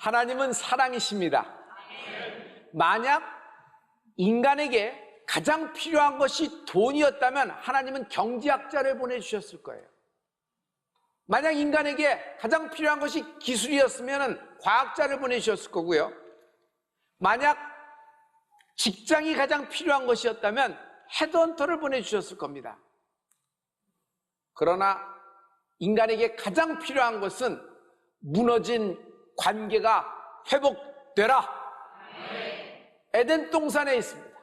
하나님은 사랑이십니다. 만약 인간에게 가장 필요한 것이 돈이었다면 하나님은 경제학자를 보내주셨을 거예요. 만약 인간에게 가장 필요한 것이 기술이었으면 과학자를 보내주셨을 거고요. 만약 직장이 가장 필요한 것이었다면 헤드헌터를 보내주셨을 겁니다. 그러나 인간에게 가장 필요한 것은 무너진 관계가 회복되라. 에덴 동산에 있습니다.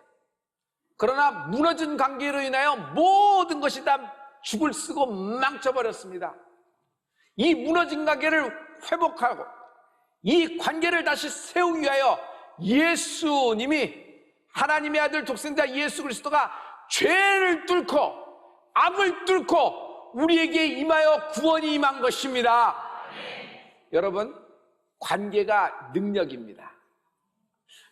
그러나 무너진 관계로 인하여 모든 것이 다 죽을 쓰고 망쳐버렸습니다. 이 무너진 관계를 회복하고 이 관계를 다시 세우기 위하여 예수님이, 하나님의 아들 독생자 예수 그리스도가 죄를 뚫고 악을 뚫고 우리에게 임하여 구원이 임한 것입니다. 여러분, 관계가 능력입니다.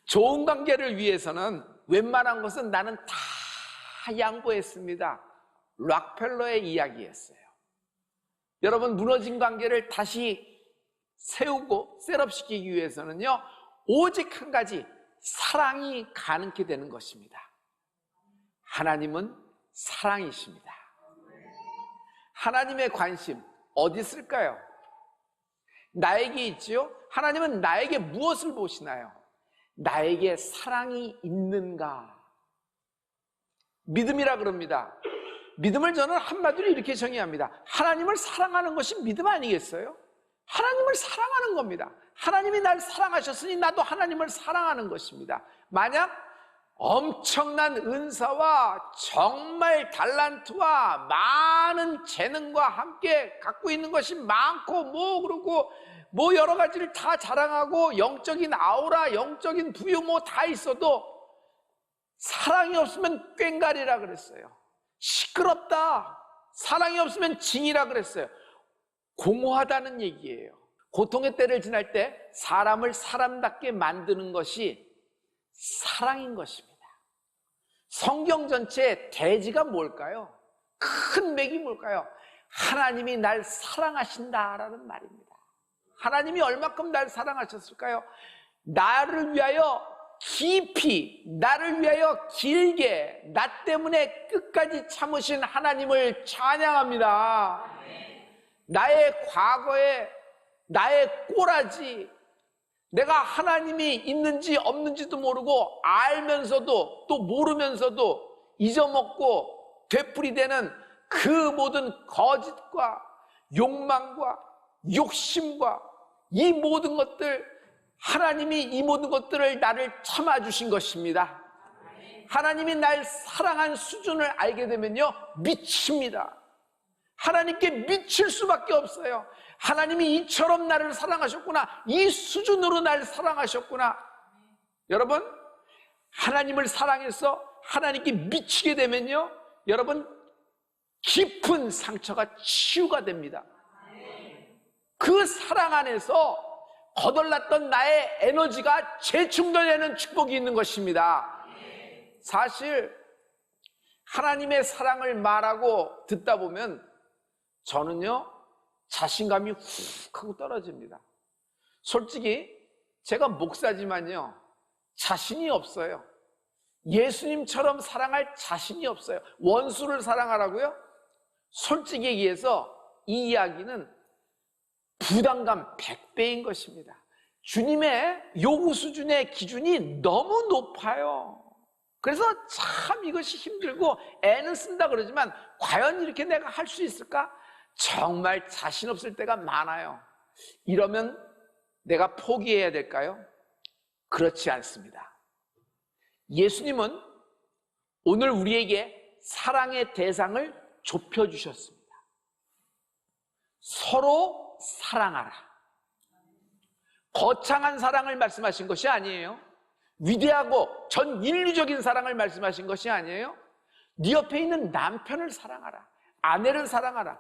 좋은 관계를 위해서는 웬만한 것은 나는 다 양보했습니다. 락펠러의 이야기였어요. 여러분, 무너진 관계를 다시 세우고 셋업시키기 위해서는요, 오직 한 가지, 사랑이 가능케 되는 것입니다. 하나님은 사랑이십니다. 하나님의 관심 어디 있을까요? 나에게 있지요? 하나님은 나에게 무엇을 보시나요? 나에게 사랑이 있는가? 믿음이라 그럽니다. 믿음을 저는 한마디로 이렇게 정의합니다. 하나님을 사랑하는 것이 믿음 아니겠어요? 하나님을 사랑하는 겁니다. 하나님이 날 사랑하셨으니 나도 하나님을 사랑하는 것입니다. 만약 엄청난 은사와 정말 달란트와 많은 재능과 함께 갖고 있는 것이 많고 그러고 여러 가지를 다 자랑하고 영적인 아우라, 영적인 부유 다 있어도 사랑이 없으면 꽹가리라 그랬어요. 시끄럽다. 사랑이 없으면 징이라 그랬어요. 공허하다는 얘기예요. 고통의 때를 지날 때 사람을 사람답게 만드는 것이 사랑인 것입니다. 성경 전체의 대지가 뭘까요? 큰 맥이 뭘까요? 하나님이 날 사랑하신다라는 말입니다. 하나님이 얼마큼 날 사랑하셨을까요? 나를 위하여 깊이, 나를 위하여 길게, 나 때문에 끝까지 참으신 하나님을 찬양합니다. 나의 과거에 나의 꼬라지, 내가 하나님이 있는지 없는지도 모르고 알면서도 또 모르면서도 잊어먹고 되풀이되는 그 모든 거짓과 욕망과 욕심과 이 모든 것들, 하나님이 이 모든 것들을 나를 참아주신 것입니다. 하나님이 날 사랑한 수준을 알게 되면요, 미칩니다. 하나님께 미칠 수밖에 없어요. 하나님이 이처럼 나를 사랑하셨구나, 이 수준으로 나를 사랑하셨구나. 여러분, 하나님을 사랑해서 하나님께 미치게 되면요, 여러분, 깊은 상처가 치유가 됩니다. 그 사랑 안에서 거덜났던 나의 에너지가 재충전되는 축복이 있는 것입니다. 사실 하나님의 사랑을 말하고 듣다 보면 저는요, 자신감이 훅 하고 떨어집니다. 솔직히 제가 목사지만요, 자신이 없어요. 예수님처럼 사랑할 자신이 없어요. 원수를 사랑하라고요? 솔직히 얘기해서 이 이야기는 부담감 100배인 것입니다. 주님의 요구 수준의 기준이 너무 높아요. 그래서 참 이것이 힘들고 애는 쓴다 그러지만 과연 이렇게 내가 할 수 있을까? 정말 자신 없을 때가 많아요. 이러면 내가 포기해야 될까요? 그렇지 않습니다. 예수님은 오늘 우리에게 사랑의 대상을 좁혀주셨습니다. 서로 사랑하라. 거창한 사랑을 말씀하신 것이 아니에요. 위대하고 전 인류적인 사랑을 말씀하신 것이 아니에요. 네 옆에 있는 남편을 사랑하라. 아내를 사랑하라.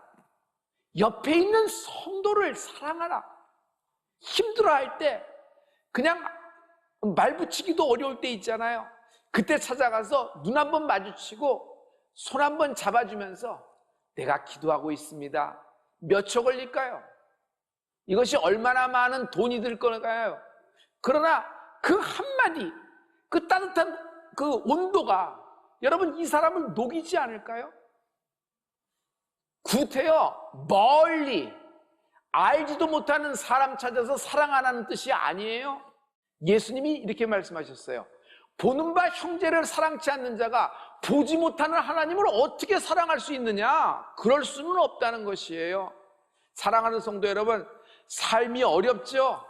옆에 있는 성도를 사랑하라. 힘들어할 때 그냥 말 붙이기도 어려울 때 있잖아요. 그때 찾아가서 눈 한번 마주치고 손 한번 잡아주면서 내가 기도하고 있습니다. 몇 초 걸릴까요? 이것이 얼마나 많은 돈이 들 걸까요? 그러나 그 한마디, 그 따뜻한 그 온도가 여러분 이 사람을 녹이지 않을까요? 구태여 멀리 알지도 못하는 사람 찾아서 사랑하라는 뜻이 아니에요. 예수님이 이렇게 말씀하셨어요. 보는 바 형제를 사랑치 않는 자가 보지 못하는 하나님을 어떻게 사랑할 수 있느냐? 그럴 수는 없다는 것이에요. 사랑하는 성도 여러분, 삶이 어렵죠?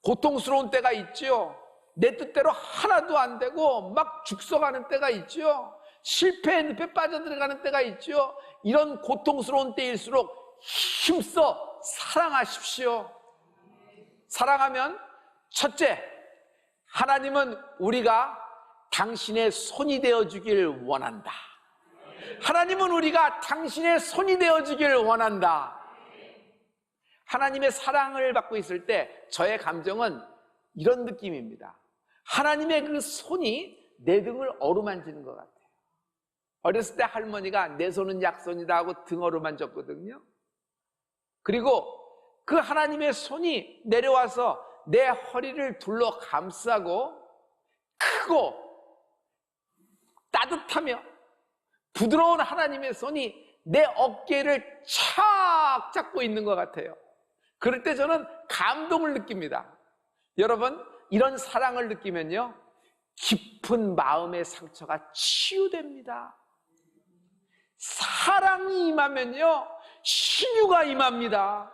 고통스러운 때가 있죠? 내 뜻대로 하나도 안 되고 막 죽서가는 때가 있죠? 실패의 늪에 빠져들어가는 때가 있죠? 이런 고통스러운 때일수록 힘써 사랑하십시오. 사랑하면 첫째, 하나님은 우리가 당신의 손이 되어주길 원한다. 하나님은 우리가 당신의 손이 되어주길 원한다. 하나님의 사랑을 받고 있을 때 저의 감정은 이런 느낌입니다. 하나님의 그 손이 내 등을 어루만지는 것 같아요. 어렸을 때 할머니가 내 손은 약손이다 하고 등 어루만졌거든요. 그리고 그 하나님의 손이 내려와서 내 허리를 둘러 감싸고 크고 따뜻하며 부드러운 하나님의 손이 내 어깨를 착 잡고 있는 것 같아요. 그럴 때 저는 감동을 느낍니다. 여러분, 이런 사랑을 느끼면요, 깊은 마음의 상처가 치유됩니다. 사랑이 임하면요, 신유가 임합니다.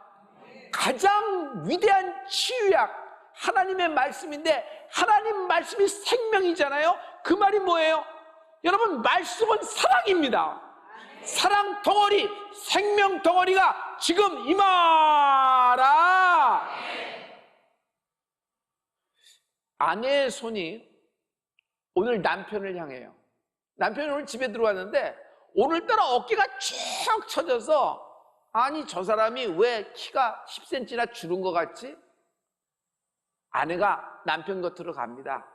가장 위대한 치유약, 하나님의 말씀인데 하나님 말씀이 생명이잖아요. 그 말이 뭐예요? 여러분, 말씀은 사랑입니다. 사랑 덩어리, 생명 덩어리가 지금 임하라. 아내의 손이 오늘 남편을 향해요. 남편이 오늘 집에 들어왔는데 오늘따라 어깨가 쭉 처져서, 아니 저 사람이 왜 키가 10cm나 줄은 것 같지? 아내가 남편 곁으로 갑니다.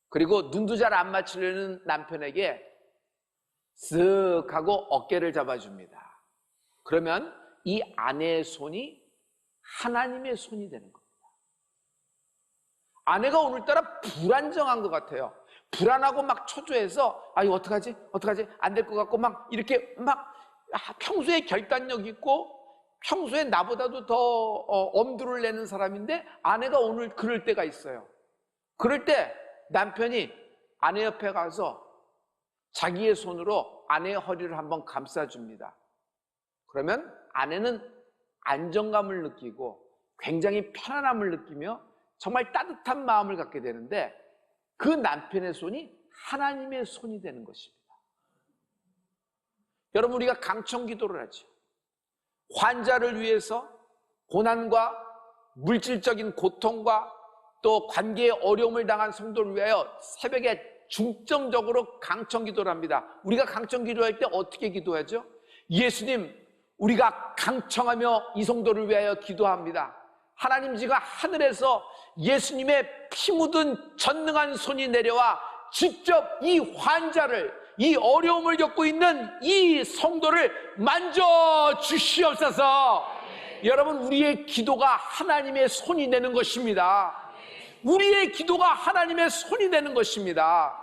그리고 눈도 잘 안 맞추려는 남편에게 쓱 하고 어깨를 잡아줍니다. 그러면 이 아내의 손이 하나님의 손이 되는 겁니다. 아내가 오늘따라 불안정한 것 같아요. 불안하고 막 초조해서, 아 이거 어떡하지? 안 될 것 같고 막 이렇게 막 평소에 결단력 있고 평소에 나보다도 더 엄두를 내는 사람인데 아내가 오늘 그럴 때가 있어요. 그럴 때 남편이 아내 옆에 가서 자기의 손으로 아내의 허리를 한번 감싸줍니다. 그러면 아내는 안정감을 느끼고 굉장히 편안함을 느끼며 정말 따뜻한 마음을 갖게 되는데, 그 남편의 손이 하나님의 손이 되는 것입니다. 여러분, 우리가 강청 기도를 하죠. 환자를 위해서 고난과 물질적인 고통과 또 관계의 어려움을 당한 성도를 위하여 새벽에 중점적으로 강청 기도를 합니다. 우리가 강청 기도할 때 어떻게 기도하죠? 예수님, 우리가 강청하며 이 성도를 위하여 기도합니다. 하나님, 지금 하늘에서 예수님의 피 묻은 전능한 손이 내려와 직접 이 환자를, 이 어려움을 겪고 있는 이 성도를 만져주시옵소서. 여러분, 우리의 기도가 하나님의 손이 되는 것입니다. 우리의 기도가 하나님의 손이 되는 것입니다.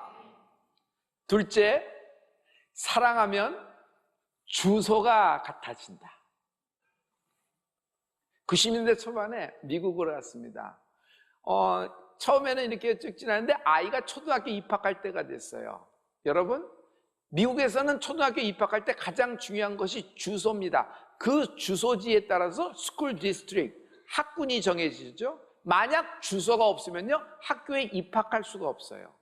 둘째, 사랑하면 주소가 같아진다. 90년대 초반에 미국으로 갔습니다. 처음에는 이렇게 쭉 지나는데 아이가 초등학교 입학할 때가 됐어요. 여러분, 미국에서는 초등학교 입학할 때 가장 중요한 것이 주소입니다. 그 주소지에 따라서 스쿨 디스트릭트, 학군이 정해지죠. 만약 주소가 없으면요, 학교에 입학할 수가 없어요.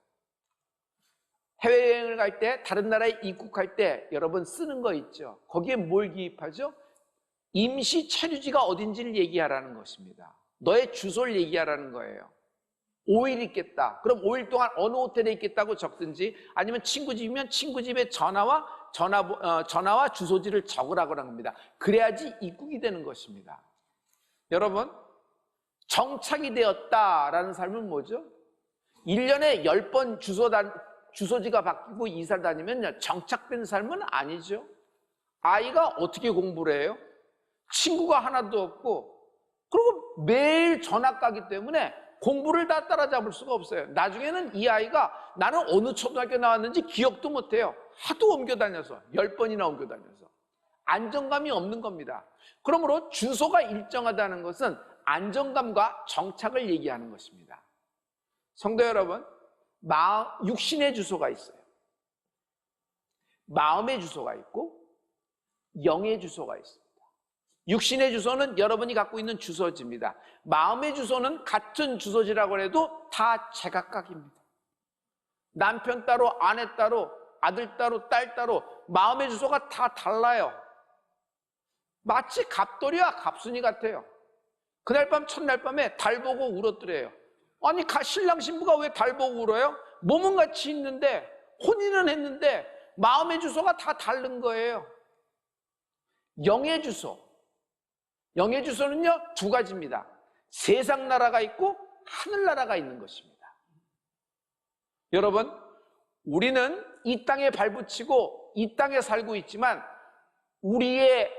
해외여행을 갈 때, 다른 나라에 입국할 때 여러분 쓰는 거 있죠. 거기에 뭘 기입하죠? 임시 체류지가 어딘지를 얘기하라는 것입니다. 너의 주소를 얘기하라는 거예요. 5일 있겠다. 그럼 5일 동안 어느 호텔에 있겠다고 적든지, 아니면 친구 집이면 친구 집의 전화와 주소지를 적으라고 합니다. 그래야지 입국이 되는 것입니다. 여러분, 정착이 되었다라는 삶은 뭐죠? 1년에 10번 주소지가 바뀌고 이사를 다니면 정착된 삶은 아니죠. 아이가 어떻게 공부를 해요? 친구가 하나도 없고 그리고 매일 전학 가기 때문에 공부를 다 따라잡을 수가 없어요. 나중에는 이 아이가 나는 어느 초등학교 나왔는지 기억도 못해요. 하도 옮겨 다녀서 10번이나 옮겨 다녀서 안정감이 없는 겁니다. 그러므로 주소가 일정하다는 것은 안정감과 정착을 얘기하는 것입니다. 성도 여러분, 육신의 주소가 있어요. 마음의 주소가 있고 영의 주소가 있습니다. 육신의 주소는 여러분이 갖고 있는 주소지입니다. 마음의 주소는 같은 주소지라고 해도 다 제각각입니다. 남편 따로, 아내 따로, 아들 따로, 딸 따로 마음의 주소가 다 달라요. 마치 갑돌이와 갑순이 같아요. 그날 밤 첫날 밤에 달 보고 울었더래요. 아니 신랑 신부가 왜 달 보고 울어요? 몸은 같이 있는데 혼인은 했는데 마음의 주소가 다 다른 거예요. 영의 주소. 영의 주소는요 2가지입니다. 세상 나라가 있고 하늘나라가 있는 것입니다. 여러분, 우리는 이 땅에 발붙이고 이 땅에 살고 있지만 우리의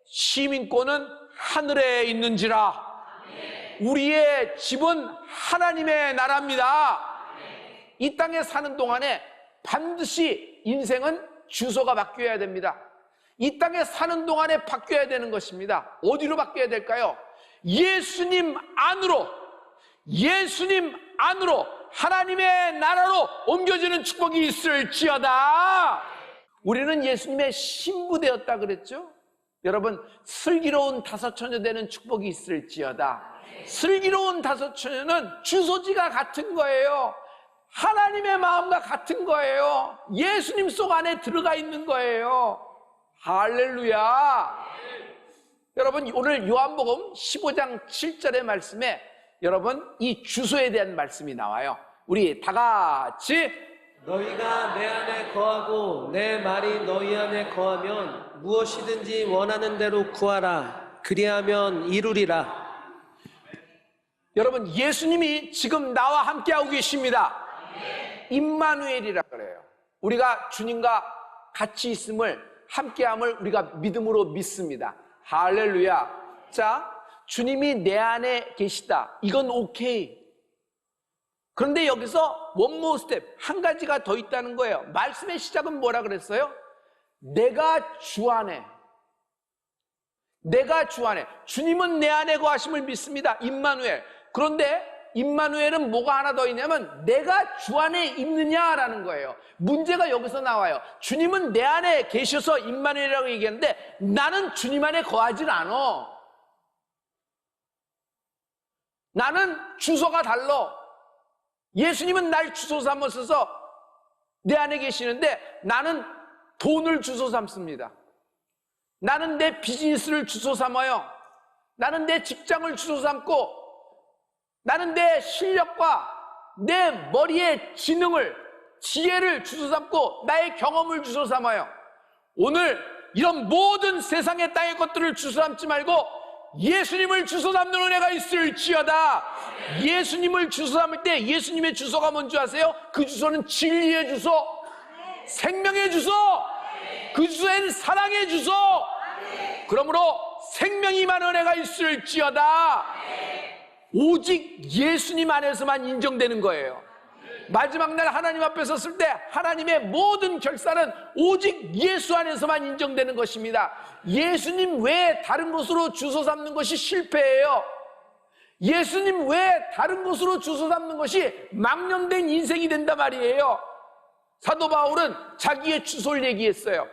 시민권은 하늘에 있는지라. 우리의 집은 하나님의 나라입니다. 이 땅에 사는 동안에 반드시 인생은 주소가 바뀌어야 됩니다. 이 땅에 사는 동안에 바뀌어야 되는 것입니다. 어디로 바뀌어야 될까요? 예수님 안으로, 예수님 안으로 하나님의 나라로 옮겨지는 축복이 있을지어다. 우리는 예수님의 신부 되었다 그랬죠? 여러분, 슬기로운 5처녀 되는 축복이 있을지어다. 슬기로운 5처녀는 주소지가 같은 거예요. 하나님의 마음과 같은 거예요. 예수님 속 안에 들어가 있는 거예요. 할렐루야. 여러분, 오늘 요한복음 15장 7절의 말씀에 여러분 이 주소에 대한 말씀이 나와요. 우리 다 같이 너희가 내 안에 거하고 내 말이 너희 안에 거하면 무엇이든지 원하는 대로 구하라. 그리하면 이루리라. 여러분, 예수님이 지금 나와 함께하고 계십니다. 임마누엘이라 그래요. 우리가 주님과 같이 있음을, 함께함을 우리가 믿음으로 믿습니다. 할렐루야. 자, 주님이 내 안에 계시다. 이건 오케이. 그런데 여기서 원모 스텝, 한 가지가 더 있다는 거예요. 말씀의 시작은 뭐라 그랬어요? 내가 주 안에. 내가 주 안에. 주님은 내 안에 거하심을 믿습니다. 임마누엘. 그런데 임마누엘은 뭐가 하나 더 있냐면 내가 주 안에 있느냐라는 거예요. 문제가 여기서 나와요. 주님은 내 안에 계셔서 임마누엘이라고 얘기하는데 나는 주님 안에 거하질 않아. 나는 주소가 달라. 예수님은 날 주소 삼으셔서 내 안에 계시는데 나는 돈을 주소 삼습니다. 나는 내 비즈니스를 주소 삼아요. 나는 내 직장을 주소 삼고 나는 내 실력과 내 머리의 지능을, 지혜를 주소 삼고 나의 경험을 주소 삼아요. 오늘 이런 모든 세상의 땅의 것들을 주소 삼지 말고 예수님을 주소 삼는 은혜가 있을지어다. 예수님을 주소 삼을 때 예수님의 주소가 뭔지 아세요? 그 주소는 진리의 주소, 생명의 주소, 그 주소에는 사랑의 주소. 그러므로 생명이 임한 은혜가 있을지어다. 오직 예수님 안에서만 인정되는 거예요. 마지막 날 하나님 앞에 섰을 때 하나님의 모든 결산은 오직 예수 안에서만 인정되는 것입니다. 예수님 외에 다른 곳으로 주소 삼는 것이 실패예요. 예수님 외에 다른 곳으로 주소 삼는 것이 망령된 인생이 된단 말이에요. 사도 바울은 자기의 주소를 얘기했어요.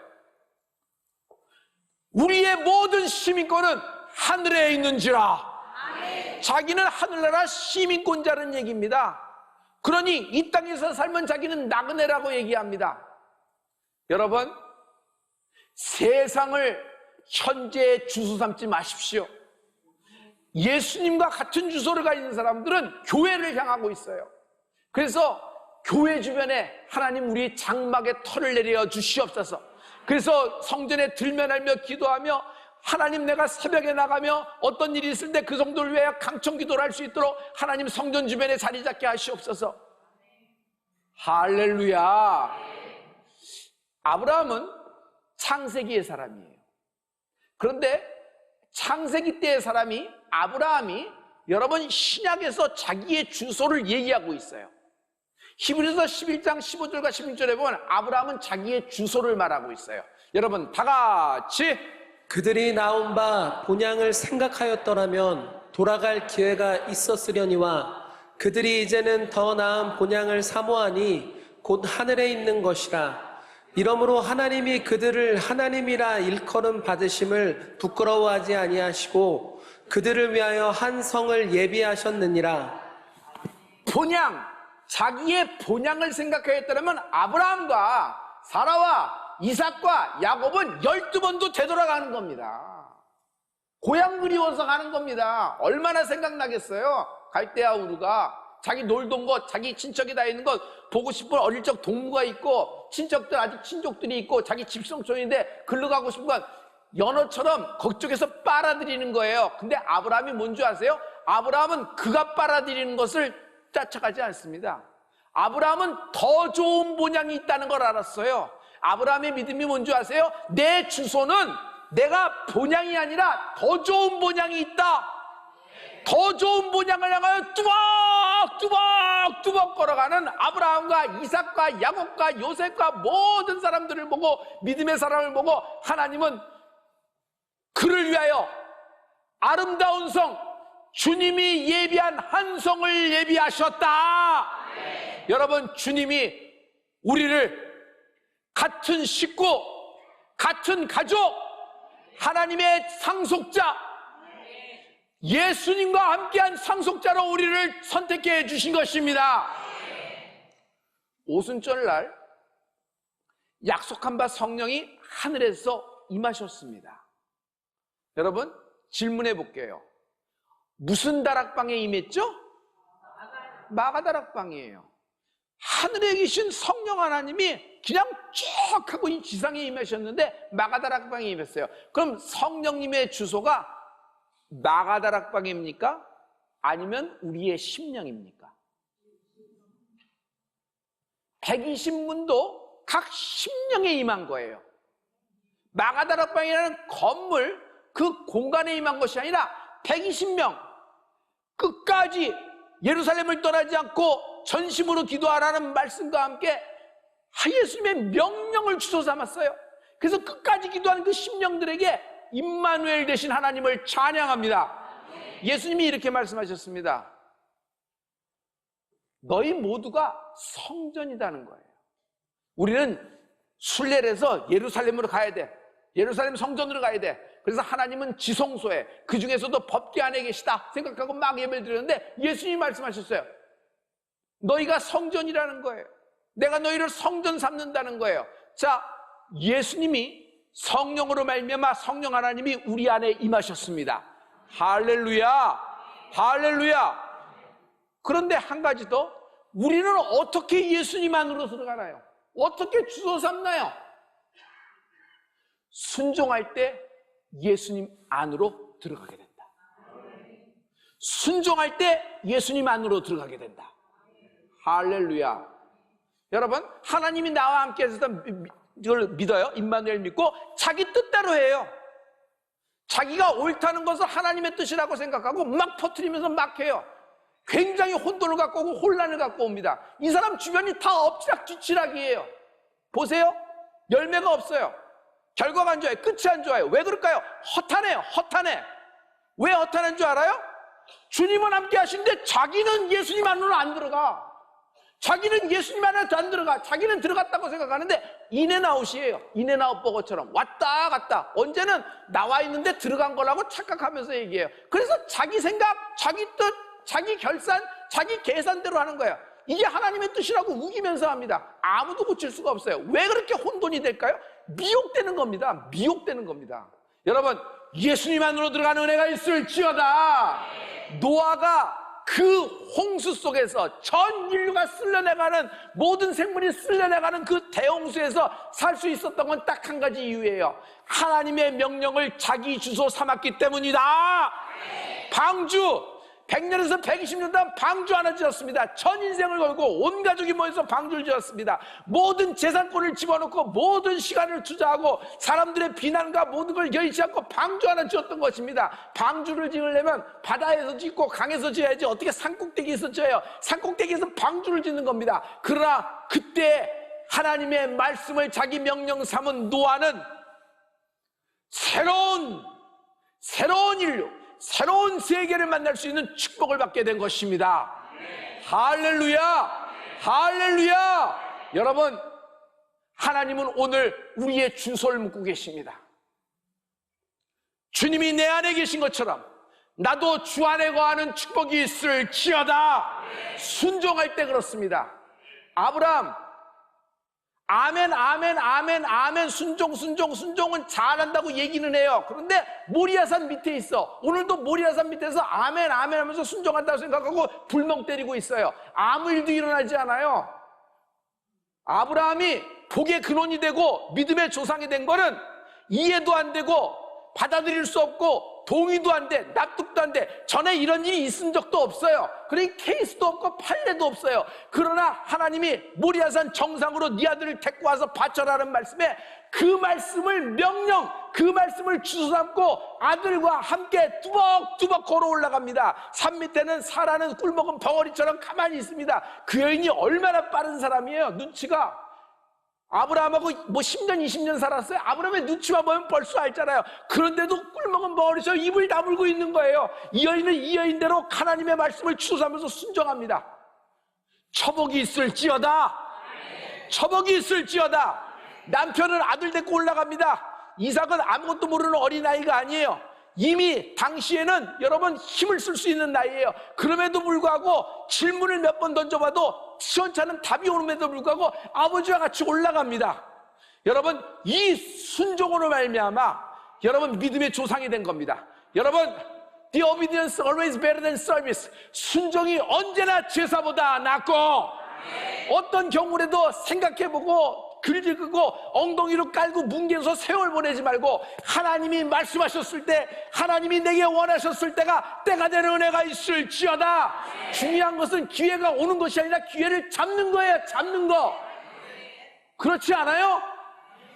우리의 모든 시민권은 하늘에 있는지라. 자기는 하늘나라 시민권자라는 얘기입니다. 그러니 이 땅에서 살면 자기는 나그네라고 얘기합니다. 여러분, 세상을 현재의 주소 삼지 마십시오. 예수님과 같은 주소를 가진 사람들은 교회를 향하고 있어요. 그래서 교회 주변에 하나님 우리 장막에 털을 내려 주시옵소서. 그래서 성전에 들면하며 기도하며 하나님 내가 새벽에 나가며 어떤 일이 있을 때 그 성도를 위하여 강청 기도를 할 수 있도록 하나님 성전 주변에 자리 잡게 하시옵소서. 할렐루야. 아브라함은 창세기의 사람이에요. 그런데 창세기 때의 사람이 아브라함이 여러분 신약에서 자기의 주소를 얘기하고 있어요. 히브리서 11장 15절과 16절에 보면 아브라함은 자기의 주소를 말하고 있어요. 여러분 다 같이 그들이 나온 바 본향을 생각하였더라면 돌아갈 기회가 있었으려니와 그들이 이제는 더 나은 본향을 사모하니 곧 하늘에 있는 것이라. 이러므로 하나님이 그들을 하나님이라 일컬음 받으심을 부끄러워하지 아니하시고 그들을 위하여 한 성을 예비하셨느니라. 본향, 자기의 본향을 생각하였다면 아브라함과 사라와 이삭과 야곱은 12번도 되돌아가는 겁니다. 고향 그리워서 가는 겁니다. 얼마나 생각나겠어요? 갈대아 우르가 자기 놀던 곳, 자기 친척이 다 있는 곳 보고 싶은 어릴 적 동무가 있고 친척들 아직 친족들이 있고 자기 집성촌인데 글로 가고 싶은 건 연어처럼 그쪽에서 빨아들이는 거예요. 근데 아브라함이 뭔지 아세요? 아브라함은 그가 빨아들이는 것을 쫓아가지 않습니다. 아브라함은 더 좋은 본향이 있다는 걸 알았어요. 아브라함의 믿음이 뭔지 아세요? 내 주소는 내가 본향이 아니라 더 좋은 본향이 있다. 더 좋은 본향을 향하여 뚜벅뚜벅 걸어가는 아브라함과 이삭과 야곱과 요셉과 모든 사람들을 보고 믿음의 사람을 보고 하나님은 그를 위하여 아름다운 성 주님이 예비한 한 성을 예비하셨다. 여러분 주님이 우리를 같은 식구, 같은 가족, 하나님의 상속자 예수님과 함께한 상속자로 우리를 선택해 주신 것입니다. 오순절날 약속한 바 성령이 하늘에서 임하셨습니다. 여러분 질문해 볼게요. 무슨 다락방에 임했죠? 마가다락방이에요. 하늘에 계신 성령 하나님이 그냥 쭉 하고 이 지상에 임하셨는데 마가다락방에 임했어요. 그럼 성령님의 주소가 마가다락방입니까? 아니면 우리의 심령입니까? 120문도 각 심령에 임한 거예요. 마가다락방이라는 건물 그 공간에 임한 것이 아니라 120명 끝까지 예루살렘을 떠나지 않고 전심으로 기도하라는 말씀과 함께 예수님의 명령을 주소 삼았어요. 그래서 끝까지 기도하는 그 심령들에게 임마누엘 되신 하나님을 찬양합니다. 예수님이 이렇게 말씀하셨습니다. 너희 모두가 성전이라는 거예요. 우리는 순례해서 예루살렘으로 가야 돼. 예루살렘 성전으로 가야 돼. 그래서 하나님은 지성소에 그 중에서도 법궤 안에 계시다 생각하고 막 예배를 드렸는데 예수님이 말씀하셨어요. 너희가 성전이라는 거예요. 내가 너희를 성전 삼는다는 거예요. 자, 예수님이 성령으로 말미암아 성령 하나님이 우리 안에 임하셨습니다. 할렐루야, 할렐루야. 그런데 한 가지 더, 우리는 어떻게 예수님 안으로 들어가나요? 어떻게 주소 삼나요? 순종할 때 예수님 안으로 들어가게 된다. 순종할 때 예수님 안으로 들어가게 된다. 할렐루야. 여러분, 하나님이 나와 함께 해서 이걸 믿어요. 임마누엘 믿고 자기 뜻대로 해요. 자기가 옳다는 것을 하나님의 뜻이라고 생각하고 막 퍼뜨리면서 막 해요. 굉장히 혼돈을 갖고 오고 혼란을 갖고 옵니다. 이 사람 주변이 다 엎치락뒤치락이에요. 보세요. 열매가 없어요. 결과가 안 좋아요. 끝이 안 좋아요. 왜 그럴까요? 허탄해요. 허탄해. 왜 허탄한 줄 알아요? 주님은 함께 하시는데 자기는 예수님 안으로 안 들어가. 자기는 예수님 안에 안 들어가. 자기는 들어갔다고 생각하는데 인앤아웃이에요. 인앤아웃 버거처럼 왔다 갔다. 언제는 나와 있는데 들어간 거라고 착각하면서 얘기해요. 그래서 자기 생각, 자기 뜻, 자기 결산, 자기 계산대로 하는 거예요. 이게 하나님의 뜻이라고 우기면서 합니다. 아무도 고칠 수가 없어요. 왜 그렇게 혼돈이 될까요? 미혹되는 겁니다. 미혹되는 겁니다. 여러분, 예수님 안으로 들어가는 은혜가 있을지어다. 노아가 그 홍수 속에서 전 인류가 쓸려내가는, 모든 생물이 쓸려내가는 그 대홍수에서 살 수 있었던 건 딱 한 가지 이유예요. 하나님의 명령을 자기 주소 삼았기 때문이다. 방주 100년에서 120년 동안 방주 하나 지었습니다. 전 인생을 걸고 온 가족이 모여서 방주를 지었습니다. 모든 재산권을 집어넣고 모든 시간을 투자하고 사람들의 비난과 모든 걸 여의치 않고 방주 하나 지었던 것입니다. 방주를 지으려면 바다에서 짓고 강에서 지어야지 어떻게 산꼭대기에서 지어요? 산꼭대기에서 방주를 짓는 겁니다. 그러나 그때 하나님의 말씀을 자기 명령 삼은 노아는 새로운 인류, 새로운 세계를 만날 수 있는 축복을 받게 된 것입니다. 할렐루야! 할렐루야! 여러분, 하나님은 오늘 우리의 주소를 묻고 계십니다. 주님이 내 안에 계신 것처럼 나도 주 안에 거하는 축복이 있을지어다. 순종할 때 그렇습니다. 아브라함, 아멘, 아멘, 아멘, 아멘, 순종은 잘한다고 얘기는 해요. 그런데 모리아산 밑에 있어. 오늘도 모리아산 밑에서 아멘, 아멘 하면서 순종한다고 생각하고 불멍 때리고 있어요. 아무 일도 일어나지 않아요. 아브라함이 복의 근원이 되고 믿음의 조상이 된 거는 이해도 안 되고 받아들일 수 없고 동의도 안 돼, 납득도 안 돼. 전에 이런 일이 있은 적도 없어요. 그러니 케이스도 없고 판례도 없어요. 그러나 하나님이 모리아산 정상으로 네 아들을 데리고 와서 바쳐라는 말씀에 그 말씀을 명령, 그 말씀을 주소 삼고 아들과 함께 뚜벅뚜벅 걸어 올라갑니다. 산 밑에는 사라는 꿀먹은 벙어리처럼 가만히 있습니다. 그 여인이 얼마나 빠른 사람이에요. 눈치가. 아브라함하고 뭐 10년, 20년 살았어요. 아브라함의 눈치만 보면 벌써 알잖아요. 그런데도 꿀먹은 벙어리처럼 입을 다물고 있는 거예요. 이 여인은 이 여인대로 하나님의 말씀을 추수하면서 순종합니다. 처복이 있을지어다. 처복이 있을지어다. 남편은 아들 데리고 올라갑니다. 이삭은 아무것도 모르는 어린아이가 아니에요. 이미 당시에는 여러분 힘을 쓸 수 있는 나이예요. 그럼에도 불구하고 질문을 몇 번 던져봐도 시원찮은 답이 오는데도 불구하고 아버지와 같이 올라갑니다. 여러분, 이 순종으로 말미암아 여러분 믿음의 조상이 된 겁니다. 여러분, the obedience always better than service. 순종이 언제나 제사보다 낫고 어떤 경우라도 생각해보고 글 읽고 엉덩이로 깔고 뭉개서 세월 보내지 말고 하나님이 말씀하셨을 때, 하나님이 내게 원하셨을 때가 때가 되는 은혜가 있을지어다. 중요한 것은 기회가 오는 것이 아니라 기회를 잡는 거예요. 잡는 거. 그렇지 않아요?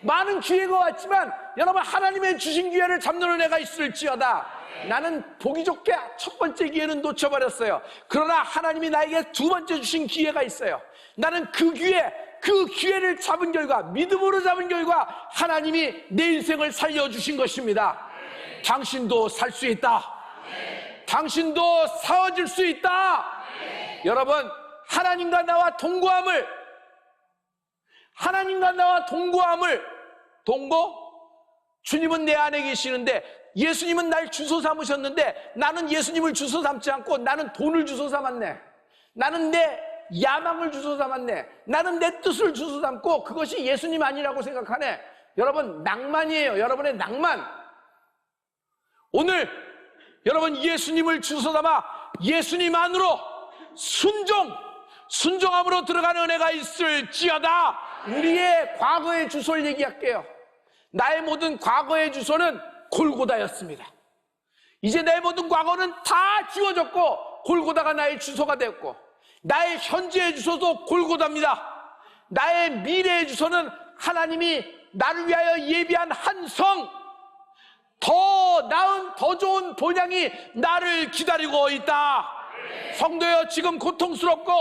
많은 기회가 왔지만 여러분 하나님의 주신 기회를 잡는 은혜가 있을지어다. 나는 보기 좋게 첫 번째 기회는 놓쳐버렸어요. 그러나 하나님이 나에게 두 번째 주신 기회가 있어요. 나는 그 기회를 잡은 결과, 믿음으로 잡은 결과 하나님이 내 인생을 살려주신 것입니다. 당신도 살 수 있다. 당신도 사워질 수 있다. 여러분, 하나님과 나와 동거함을 주님은 내 안에 계시는데 예수님은 날 주소 삼으셨는데 나는 예수님을 주소 삼지 않고 나는 돈을 주소 삼았네. 나는 내 야망을 주소 삼았네. 나는 내 뜻을 주소 삼고 그것이 예수님 아니라고 생각하네. 여러분, 낭만이에요. 여러분의 낭만. 오늘 여러분 예수님을 주소 삼아 예수님 안으로 순종함으로 들어가는 은혜가 있을지어다. 우리의 과거의 주소를 얘기할게요. 나의 모든 과거의 주소는 골고다였습니다. 이제 내 모든 과거는 다 지워졌고 골고다가 나의 주소가 되었고 나의 현재의 주소도 골고다입니다. 나의 미래의 주소는 하나님이 나를 위하여 예비한 한 성, 더 나은 더 좋은 본향이 나를 기다리고 있다. 성도여, 지금 고통스럽고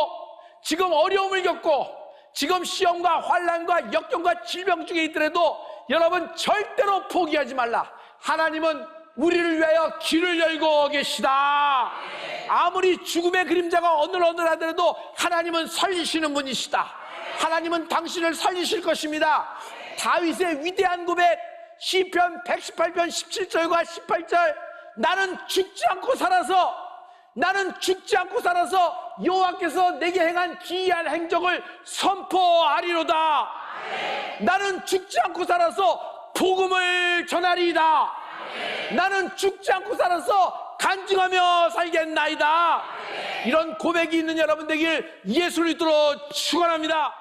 지금 어려움을 겪고 지금 시험과 환난과 역경과 질병 중에 있더라도 여러분 절대로 포기하지 말라. 하나님은 우리를 위하여 길을 열고 계시다. 아무리 죽음의 그림자가 어늘어늘하더라도 하나님은 살리시는 분이시다. 하나님은 당신을 살리실 것입니다. 다윗의 위대한 고백, 시편 118편 17절과 18절, 나는 죽지 않고 살아서 여호와께서 내게 행한 기이한 행적을 선포하리로다. 나는 죽지 않고 살아서 복음을 전하리이다. 나는 죽지 않고 살아서 간증하며 살겠나이다. 이런 고백이 있는 여러분 되길 예수 그리스도로 축원합니다.